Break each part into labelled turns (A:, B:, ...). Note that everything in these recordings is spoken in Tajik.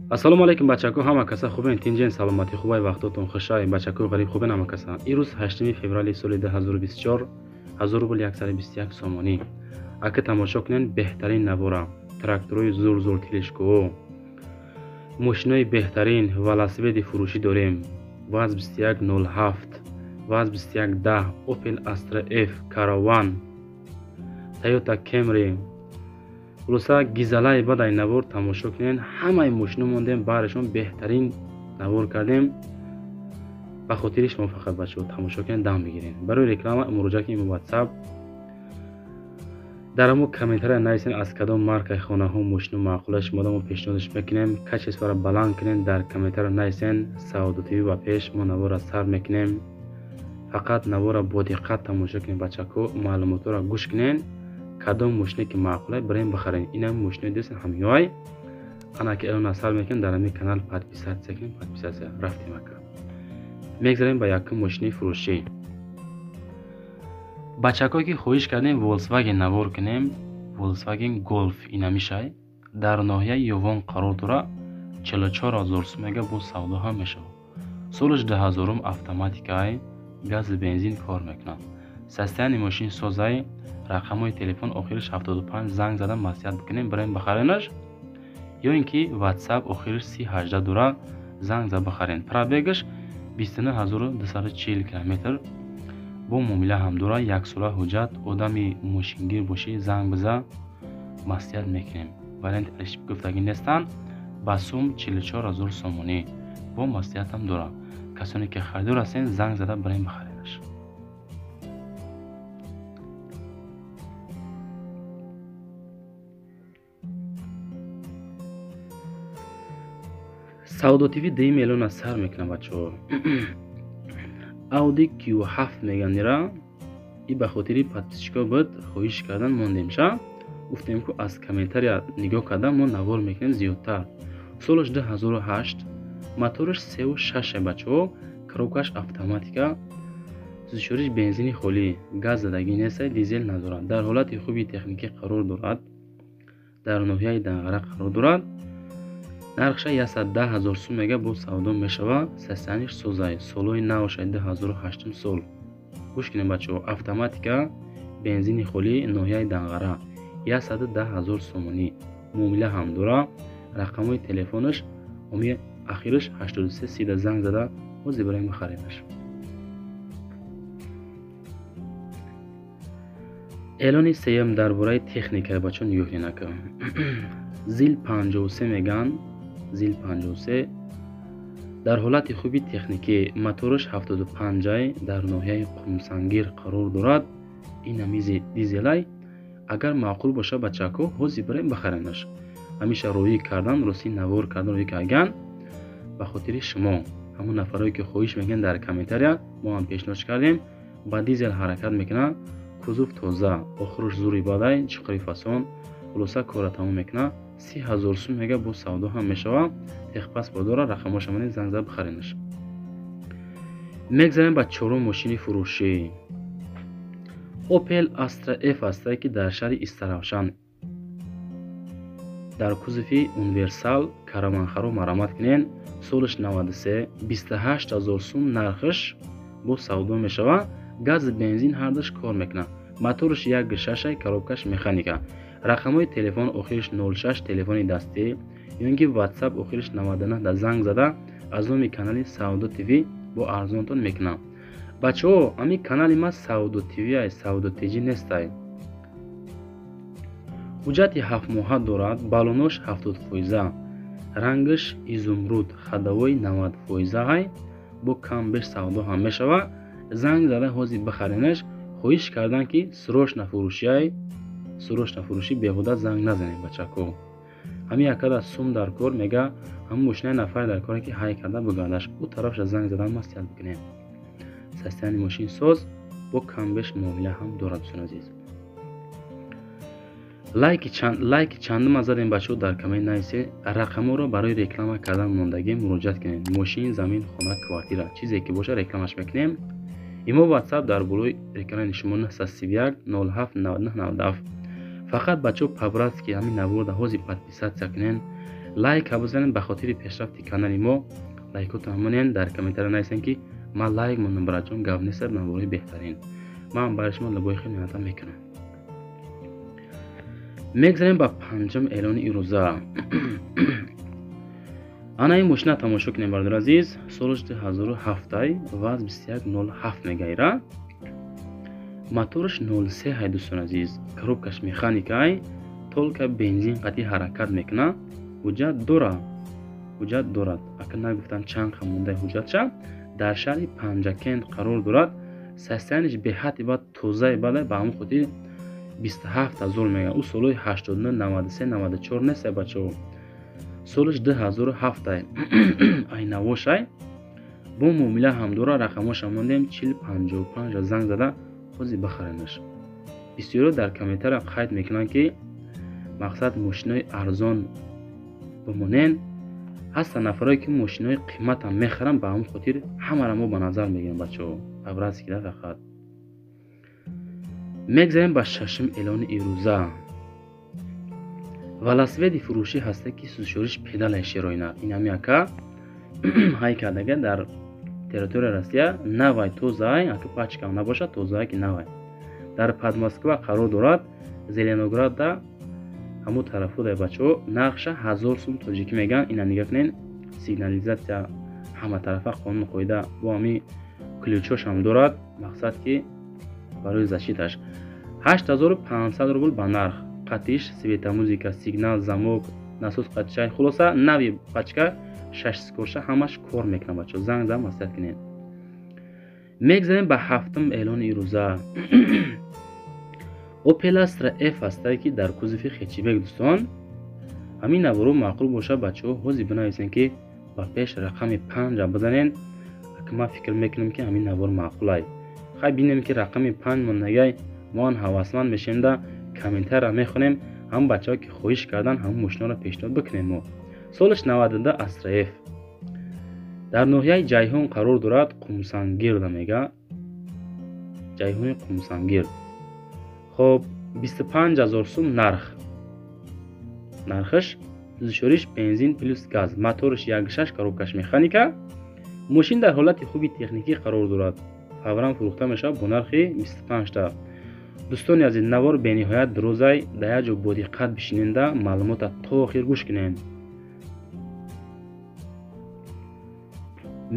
A: ассалому алайкум бачако, ҳама каса хубен? Тинҷен саломатӣ хубай вақтотон хушай бачако ғариб хубен ҳама каса. ирӯз 8 феврали соли 2024 1000 рубл 121 сомонӣ. ака тамошо кунед беҳтарин навора тракторои зур килишкӯ, мошинои беҳтарин велосипеди фурӯшӣ дорем. ВАЗ 2107, ВАЗ 2110, Opel Astra F, Caravan, Toyota Camry, خلاصه گیزلای بدای نوار تماشا کنین. همه ماشینا موندیم بارشون بهترین نوار کردیم. به خاطرش ما فقط بچه‌ها تماشا کنین دام بگیرین. برای رکلام مراجعه کنین به واتساپ. در مو کامنت‌ها نویسین از کدام مارک خانه‌ها ماشین معقولش مادام پیشنهادش میکنیم. کچش برای بلند کنین در کامنت‌ها نویسین. سعادت تیوی و پیش ما نوار را سر میکنیم. فقط نوار را با دقت تماشا کنین بچه‌ها، معلومات را گوش کنین. کدام ماشینی که معقوله برایم بخرین. این هم ماشین دست همیای انا که الان اثر میکنن در همین کانال پادپیسات کنین. پادپیسات رفتیم اکا میگذاریم با یک ماشین فروشی. بچه‌ها که خواهش کردیم ولکسواگن نوار کنیم. ولکسواگن گلف اینا میشه. در ناحیه یوان قرار داره. 44000 سومه با سودا هم میشه. سالش 2000 اتوماتیکای گاز بنزین کار میکنه. ساستن ماشین سازای رقمای تلفن آخرش 75 زنگ زدن مصلحت بکنیم برایم بخرینش، یا اینکه واتساپ آخرش 3018 دوره زنگ زد بخرین. پرابگش 29240 کیلومتر. با معامله هم دوره یک سال حجت آدمی ماشینگیر باشی زنگ بزن مصلحت میکنیم. ولی اش گفتگی نیستن. بسوم 44000 سومونی با مصلحت هم دوره. کسانی که خریدار هستین زنگ زده برایم بخرینش. سعودت تیوی 10 میلیون از سر میکنه بچه‌ها. اودی Q7 میگن را این به خاطر پادپیسچیکا بود خواهش کردن موندیم شا. گفتیم که از کامنتار نگاه کردن ما نوار میکنیم زیادتر. سالش 2008، موتورش 3.6 بچه‌ها، کروکاش اتوماتیکا، سوزشورش بنزینی خالی، گاز زدگی نیست، دیزل ندارد. در حالت خوبی تکنیکی قرار دارد. در ناحیه دنگره قرار دارد. نرخش 110,000 سومه با سودا میشوه. سیستمش سوزای سالوی نوش 2008 سال. گوش کنین بچه‌ها، اتوماتیکا بنزین خالی ناحیه دنگره 110,000 سومونی. معامله هم داره. رقمای تلفنش امی اخیرش 83 30 زنگ زده و زبرایم بخرینش. اعلان سیم درباره تکنیک بچه‌ها نگاه کنین. زیل 53 میگن. زیل 53 در حالت خوبی تکنیکی، موتورش 75 در ناحیه قمسنگیر قرار دارد. این همیز دیزلای اگر معقول باشه بچه‌ها حوزی برایم بخرینش. همیشه روی کردن روسی نوار کردن روی کردن به خاطر شما همون نفرایی که خواهش میکنن در کامنتاریا ما هم پیشنهاد کردیم با دیزل حرکت میکنه. کوزوف تازه آخرش زوری بادای چقری فاسون خلاصه کار تمام میکنه. 30,000 سوم با سودا هم میشوه. تخپس باداره رقماش من زنگ زد بخرینش. میگذاریم با چهارم ماشین فروشی. اوپل استرا اف است که در شهر استراوشان در کوزفی اونیورسال کاروانخانه مرمت کنین. سالش 93، 28,000 سوم نرخش با سودا میشوه. گاز بنزین هر دوش کار میکنه. موتورش 1.6 کروبکش مکانیکا. رقمای تلفن آخرش 06 تلفن دستی، یا اینکه واتساپ آخرش 99 در زنگ زده از اون کانال سعودت تیوی با ارزانتون میکنم. بچه‌ها امی کانال ما سعودت تیوی ای سعودت تیجی نیستای. حجت 7 ماه دارد. بالونش 70%. رنگش ازمرود، خداوی 90% های با کم بیش سودا هم میشوه. زنگ زده حوزی بخرینش. خواهش کردن که سروش نفروشی بیهوده زنگ نزنید بچه‌ها. همین اکد سوم در کار میگه هم ماشین نفر در کاری که های کرده بگردش او طرفش زنگ زدن مصلحت بکنیم. سیستم ماشین ساز با کم بیش معامله هم دارد دوستان عزیز. لایک چندم زدین بچه‌ها در کامنت نویسید. رقم رو برای رکلام کردن موندگی مراجعه کنید. ماشین، زمین، خانه، کوارتیر چیزی که باشه رکلامش میکنیم. ایما واتساپ در بالای اکران شما 931 07 99 97. فقط بچه پابرات که همین نوار ده حوزی پادپیسات کنین лайк бизанед ба хотири пешрафти канали мо. лайкотон монен дар комментария нависен ки ман лайк мондам браҷон гап нест навори беҳтарин. ман барои шумо лабои хеле меҳнатам мекунам. мегзарем ба панҷум эълони ирӯза. ана ин мошина тамошо кунем бардор азиз. соли 2007 ваз 2107 мегайра. моторш 03 ҳай дӯстон азиз. коробкаш механикай, толка бензин қатъи ҳаракат мекуна. ҳуҷҷат дорад. акн нагуфтам чанд хамондаи ҳуҷҷатша. дар шаҳри Панҷакент қарор дорад. састяниш беҳадди бад тозаи баъд ба ҳамон хотир 27000 мега. ӯ солҳои 89 93 94 нест бачаҳо. солиш 2007 ай навошай. бо муомила ҳам дора. рақамоша мондем 4055 занг зада ҳозир бахаренаш. бисёро дар комментария қайд мекунанд ки мақсад мошинои арзон бимонен. ҳастанд нафарое ки мошинои қиматам мехаранд. ба ҳамон хотир ҳамаро мо ба назар мегирем бачаҳо. абраз кида фақат. мегзарем ба шашум эълони ирӯза. велосипеди фурӯшӣ ҳаста ки сӯзишориш педалаи широина. ин ҳами ака ҳай кардага дар территорияи Россия навай тозаи ака пачкам набошад тозаи ки навай. дар Подмосква қарор дорад. Зеленоградда ҳамон тарафода бачаҳо нархша 1000 сум тоҷикӣ меган. ина нига кунен сигнализатсия ҳама тарафа қонун қоида бо ҳами ключош ҳам дорад. мақсад ки барои защиташ 8500 рубл ба нарх. қатиш, светомузика, сигнал, замок, насос қатишай. хулоса нави пачка 6 скорша ҳамаш кор мекунад бачаҳо. занг зам маслиҳат кунед. мегзарем ба ҳафтум эълони ирӯза. Opel Astra F ҳастае ки дар кузофи хечибек дӯстон. ҳамин наворо маъқул бошад бачаҳо ҳозир бинависен ки ба пеш рақами 5 бизанен. ман фикр мекунам ки ҳамин навор маъқулай. хай бинем ки рақами 5 мондагай моан ҳавасманд мешем да комментария мехонем. ҳам бачаҳо ки хоҳиш кардан ҳамон мошиноро пешниҳод бикунем. мо солиш 92 Astra F дар ноҳияи ҷайҳун қарор дорад. қумсангирда мега. ҷайҳуни қумсангир. хоб 25000 сум нархш. сӯзишориш бензин плюс газ. моторш 1.6 коробкаш механика. мошин дар ҳолати хуби техникӣ қарор дорад. фавран фурӯхта мешавад бо нархи 25 та. дӯстони азиз навор бениҳоят дурӯзай. дар як ҷо бодиққат бишиненда маълумота то охир гӯш кунед.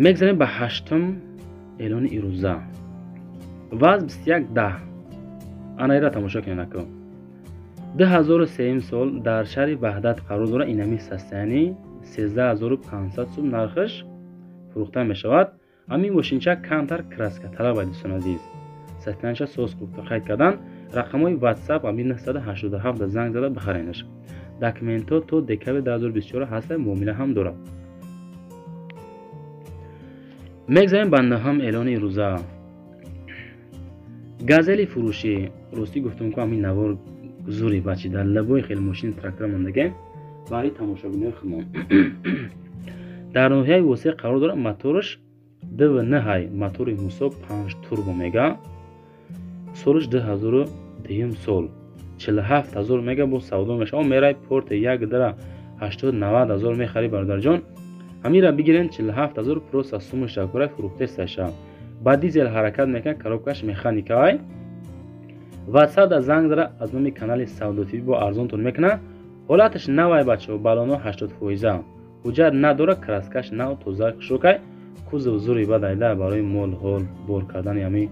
A: мегзарем ба ҳаштум эълони ирӯза. ваз 2110 анаира тамошо кунед ака. 2003 сол дар шаҳри Ваҳдат қарор дорад. инами састаяни 13500 сум нархш фурӯхта мешавад. ҳамин мошинча камтар краска талаб аст дӯстон азиз. састаянша соз гуфта қайд кардан. рақамҳои WhatsApp ҳамин 987 занг зада бихаренаш. документҳо то декабр 2024 ҳаста. муомила ҳам дорад. мегзарем ба наҳам эълони ирӯза. газели фурӯшӣ. ростӣ гуфтам ки ҳамин навор зури бачи дар лабои хеле мошини трактора мондагем. барои тамошобинои худмон. дар ноҳияи восеъ қарор дорад. моторш dv9 ҳай. мотори мусоб 5 турбо мега. солиш 2002 сол 47000 мега бо савдо мешавад. мерай порт 1.80-90000 мехари бародарҷон. ҳамира бигирен 47000 просто сумаш шакурай фурӯхтесташа. ба дизел ҳаракат мекунад. коробкаш механикаай. WhatsApp да занг зада аз номи канали савдотиви бо арзонтон мекунад. ҳолаташ навай бачаҳо. балоно 80%. ҳуҷҷат надора. краскаш нав тоза хушокай. кузов зури ба дайда барои мол ҳол бор кардани ҳами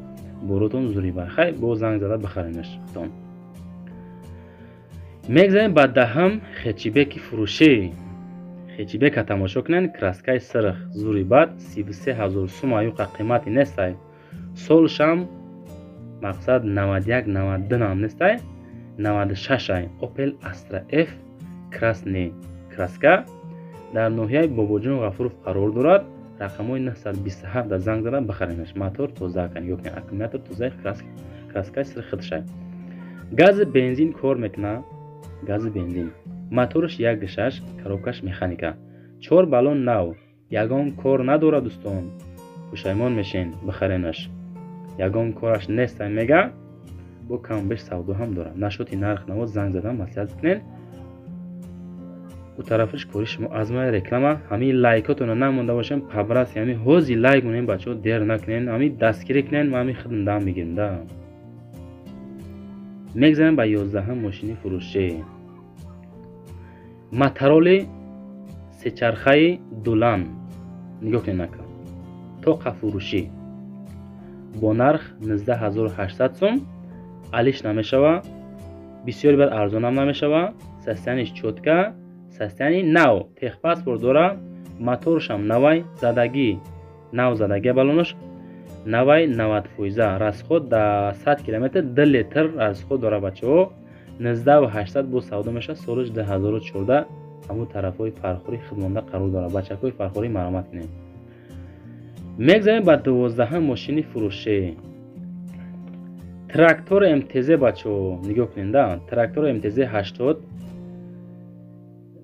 A: боротон зури ба. хай бо занг зада бихаренаш. мегзарем ба даҳам хечибеки фурӯшӣ. хечибека тамошо кунед. краскаи сирх зури бад 33000 сум аюқа қимати нестай. солшам мақсад 91-92 ам нестай. 96 ай. Opel Astra F красни краска дар ноҳияи Бобоҷон Ғафуров қарор дорад. рақамҳои 927 дар занг зада бихаренаш. мотор тоза кан ё кан аккумулятор тозаи краскаи сирхитшай. гази бензин кор мекунад. гази бензин. моторш 1.6 коробкаш механика. 4 балон нав. ягон кор надорад дӯстон. пушаймон мешен бихаренаш. ягон кораш нестай мега. бо камбеш савдо ҳам дорад. нашоти нарх навод занг задан маслиҳат кунед. او طرفش کاری شما از ما رکلام همین لایکاتون رو نمونده باشن پبرس همین هوزی لایک کنین بچه ها دیر نکنین همین دستگیری کنین و همین خدم دام میگیرن ده. میگذاریم با 11 ماشینی فروشی ماترول سه چرخه دولان نگاه کنین نکن توق فروشی با نرخ 19800 سوم علیش نمیشوه بسیاری بعد ارزان هم نمیشوه سستانش چوتکه سستانی نو تخ پاسپورت داره موتورش هم نوای زدگی نو زدگی بالونش نوای 90 فویزه راسخود در 100 کیلومتر 2 لیتر راسخود داره بچه ها 19800 بو سودا میشه سالش 2014 همون طرفای فرخوری خدمانده قرار داره بچه های فرخوری مرامت کنیم. میگذاریم با 12 ماشینی فروشی تراکتور امتزه بچه ها نگاه کنین ده تراکتور امتزه 80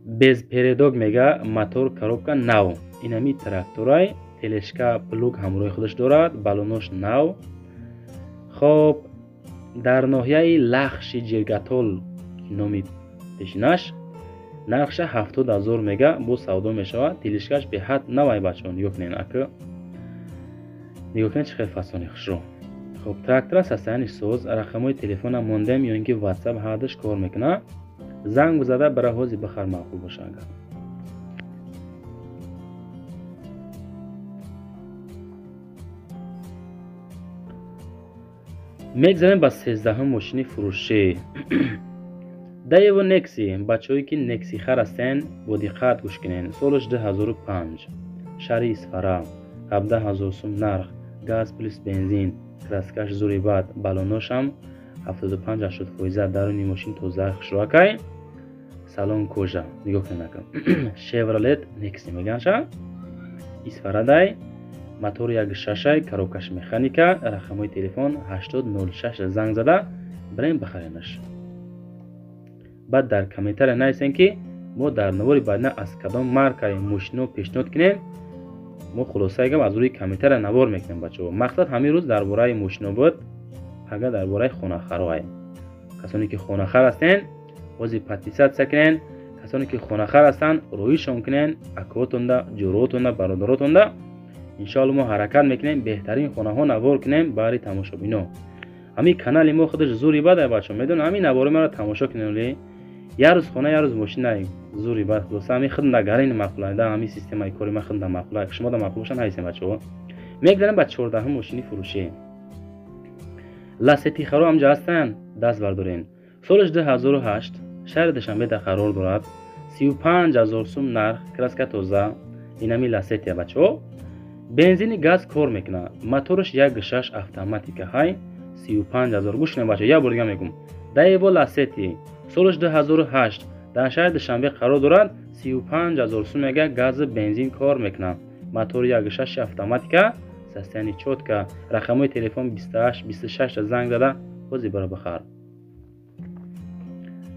A: без передок мега мотор коробка нав инами тракторай телешка плуг ҳамроҳи худаш дорад балонош нав хоб дар ноҳияи лахши ҷиргатол номи пешинаш нархша 70000 мега бо савдо мешавад телешкаш беҳад навай бачаҳо нигоҳ кунед ака нигоҳ кунед чӣ хел фасони хушро хоб трактора састани соз рақамҳои телефона мондем ё ин ки ватсап ҳадаш кор мекунад زنگ زده برای حوزی بخر معقول باشه اگر میگذاریم با 13 ماشینی فروشی دایو نکسی بچه هایی که نکسی خر هستن با دقت گوش کنین سالش 2005 شهر اصفهان 17000 سوم نرخ گاز پلیس بنزین کراسکش زوری باد بالوناش هم 75-80% درونی ماشین توزیع شروع салон кожа нигоҳ кунакам Chevrolet Nexi меганша исфарадай мотор 1.6 коробкаш механика рақамҳои телефон 8006 занг зада бирем бахаринаш баъд дар комментария нависем ки мо дар навори баъдина аз кадом маркаи мошино пешниҳод кунем мо хулосаи гап аз рӯи комментария навор мекунем бачаҳо мақсад ҳамин рӯз дар бораи мошино буд ага дар бораи хонахарое касоне ки хонахар ҳастен бозӣ подписатсия кунен касоне ки хонахар ҳастанд рӯишон кунен акаотонда ҷӯроотонда бародаротонда иншоалло мо ҳаракат мекунем беҳтарин хонаҳо навор кунем баъри тамошобино ҳамин канали мо худаш зури бада бачо медон ҳамин навори маро тамошо кунем ли як рӯз хона як рӯз мошинай зури бад хулоса ҳамин хидна гарин мақулада ҳамин системаи кори ма хидна мақула шумо да мақул бошан ҳайсем бачо мегзарем ба 14 мошини фурӯшӣ ласети харо ҳамҷа ҳастанд даст бардорен солиш 2008 шаҳри душанбеда қарор дорад 35000 сум нарх краска тоза инами ласетия бачаҳо бензини газ кор мекунад мотораш 1.6 автоматика ҳай 35000 гӯш кунед бачаҳо як бор дига мегӯм даево ласети солиш 2008 дар шаҳри душанбе қарор дорад 35000 сум мега гази бензин кор мекунад мотори 1.6 автоматика состояни чотка рақамҳои телефон 28-26 занг зада бози бара бахар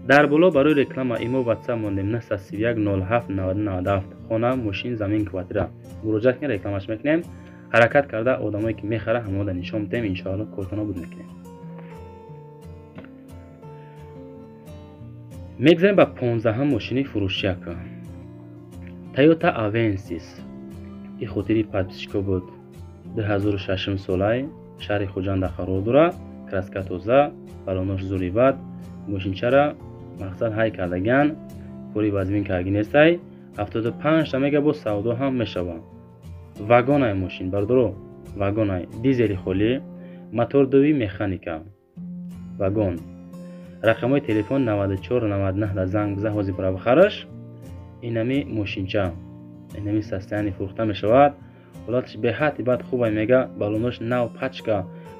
A: дар боло барои реклама имо ватсап мондем 931079097 хона мошин замин квартира муроҷиат кунед рекламаш мекунем ҳаракат карда одамое ки мехара ҳамаро да нишон медиҳем иншоалло коркуноб буд мекунем мегзарем ба 15 мошини фурӯшиака Toyota Avensis и хотири подписчико буд 2006 солаи шаҳри хуҷанда қарор дорад краска тоза балонош зури бад мошинчара мақсад ҳай кардаган кори вазмин карги нестай 75 та мега бо савдо ҳам мешавад вагонай мошин бардоро вагонай дизели холӣ мотор дуви механика вагон рақамҳои телефон 9499 да занг бизан ҳозир бара бахараш инами мошинча инами состояни фурӯхта мешавад ҳолатиш беҳад бад хубай мега балонош нав пачка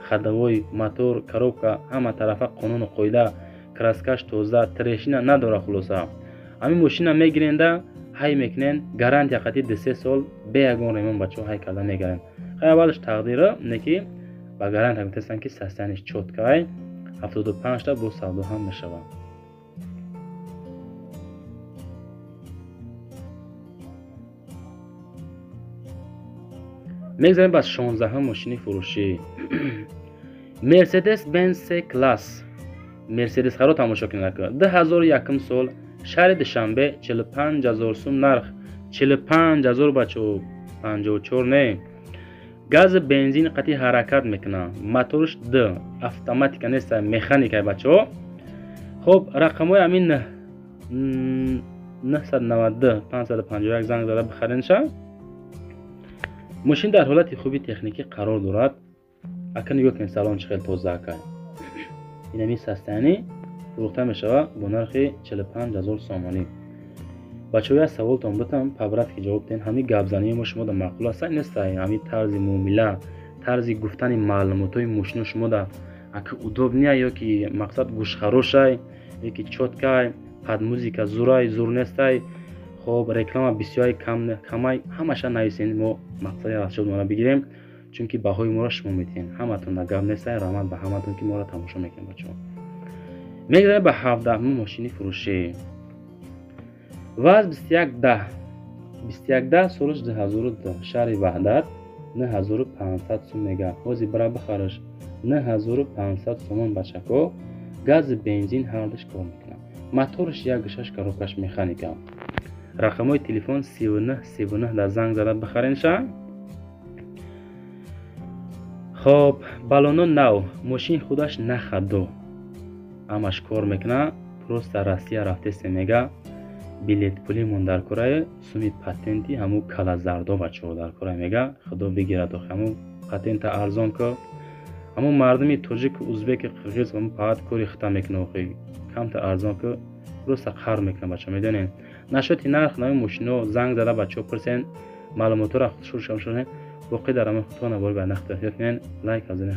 A: хадавои мотор коробка ҳама тарафа қонуну қоида краскаш тоза трешина надора хулоса ҳамин мошина мегиренда ҳай мекунен гарантия қати 2-3 сол бе ягон ремон бачаҳо ҳай карда мегарен хай аввалаш тақдира не ки ба гарантия гуфтастанд ки состояниш чоткай 75 та бо савдо ҳам мешавад мегзарем ба 16 мошини фурӯшӣ Mercedes Benz C-Class Mercedes харо тамошо кунед 2001 сол шаҳри Душанбе 45000 сум нарх. 45000 бачо, 54 не. гази бензин қатъи ҳаракат мекунад, моторш д, автоматика нест, механика бачо. хоб рақамҳои амин 990 551 занг зада бихаринша. мошин дар ҳолати хуби техникӣ қарор дорад. ака нигоҳ кунед салон чӣ хел тоза ака. инами састани фурӯхта мешавад бо нархи 45000 сомонӣ. бачаҳо як саволтон бутам пабрат ки ҷавоб ден. ҳамин гапзании мо шумо да маъқул аст нестае? ҳамин тарзи муомила, тарзи гуфтани маълумотҳои мошино шумо да ака удоб ния, ё ки мақсад гӯшхарошай, ё ки чоткай, падмузика зурай, зур нестай, хоб реклама бисёри камай, ҳамаша нависен. мо мақсади аз шумо бигирем, чунки баҳои моро шумо метиҳен. ҳаматон да гап нестай, раҳмат ба ҳаматон ки моро тамошо мекунед бачаҳо. мегзарем ба 17 мошини фурӯшӣ. ваз 2110 солиш 2002 шаҳри ваҳдат 9500 сум мега. ҳози бара бихараш 9500 сомон бачако. гази бензин ҳардаш кор мекунад. моторш 1.6 коробкаш механика. рақамҳои телефон 3939 да занг зада бихаринша. хоб балоно нав, мошин худаш нахадо, амаш кор мекунад. просто Россия рафтесе мега. билет пулимон дар кораи суми патенти ҳамун кала зардо бачаҳо дар кораи мега. худо бигирад ҳамун патента арзон ко ҳамун мардуми тоҷик, узбек, қирғиз ҳамун фақат кори хита мекунад. камтар арзон ко просто қар мекунад бачаҳо. медонед нашоти нарх нави мошино занг зада бачаҳо пурсен, маълумотҳоро худшур шавшунед. боқӣ дар ҳамин худтон набори ба нахтиёр лайк азин